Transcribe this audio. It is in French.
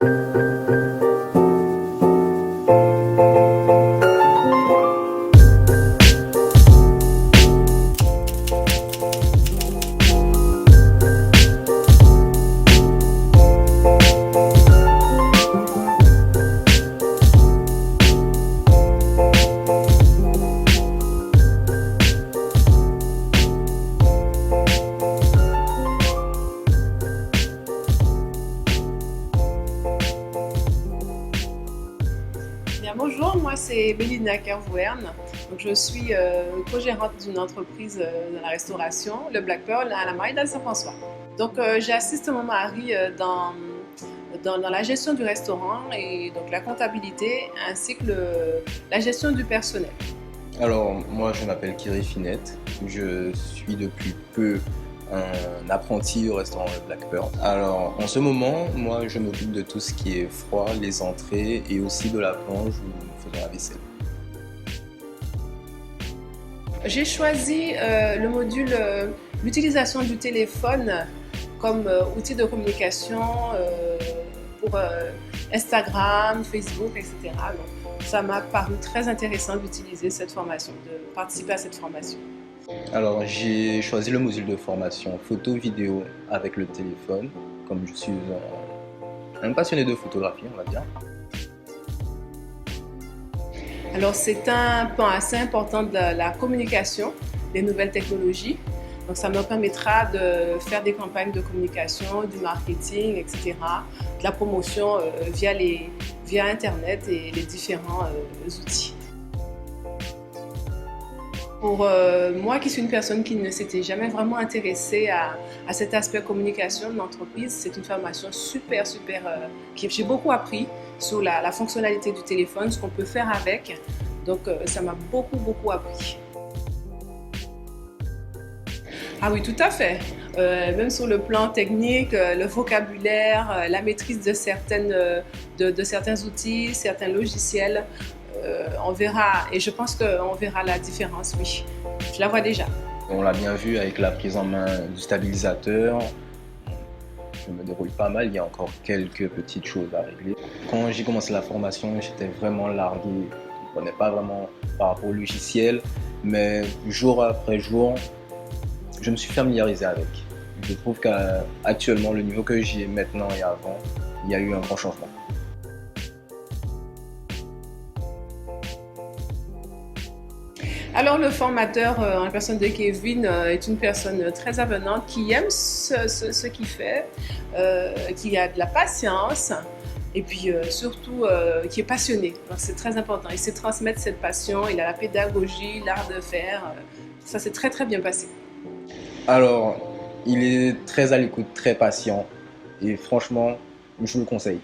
Bien, bonjour, moi c'est Belinda Kervouerne. Donc, je suis co-gérante d'une entreprise dans la restauration, le Black Pearl, à la Marina de Saint-François. Donc j'assiste mon mari dans la gestion du restaurant et donc la comptabilité ainsi que la gestion du personnel. Alors, moi, je m'appelle Kiri Finette. Je suis depuis peu un apprenti au restaurant Le Black Pearl. Alors, en ce moment, moi, je m'occupe de tout ce qui est froid, les entrées et aussi de la plonge où nous faisons la vaisselle. J'ai choisi le module l'utilisation du téléphone comme outil de communication pour Instagram, Facebook, etc. Donc, ça m'a paru très intéressant d'utiliser cette formation, de participer à cette formation. Alors, j'ai choisi le module de formation photo-vidéo avec le téléphone, comme je suis un passionné de photographie, on va dire. Alors c'est un pan assez important de la communication, des nouvelles technologies. Donc ça me permettra de faire des campagnes de communication, du marketing, etc. De la promotion via Internet et les différents outils. Pour moi qui suis une personne qui ne s'était jamais vraiment intéressée à cet aspect communication de l'entreprise, c'est une formation super, j'ai beaucoup appris sur la fonctionnalité du téléphone, ce qu'on peut faire avec. Donc ça m'a beaucoup appris. Ah oui, tout à fait. Même sur le plan technique, le vocabulaire, la maîtrise de certains outils, certains logiciels, on verra, et je pense qu'on verra la différence, oui. Je la vois déjà. On l'a bien vu avec la prise en main du stabilisateur. Je me déroule pas mal, il y a encore quelques petites choses à régler. Quand j'ai commencé la formation, j'étais vraiment largué. Je ne comprenais pas vraiment par rapport au logiciel, mais jour après jour, je me suis familiarisé avec. Je trouve qu'actuellement, le niveau que j'ai maintenant et avant, il y a eu un grand changement. Alors le formateur en personne de Kevin est une personne très avenante qui aime ce qu'il fait, qui a de la patience et puis surtout qui est passionné. C'est très important. Il sait transmettre cette passion, il a la pédagogie, l'art de faire. Ça s'est très bien passé. Alors, il est très à l'écoute, très patient et franchement, je vous le conseille.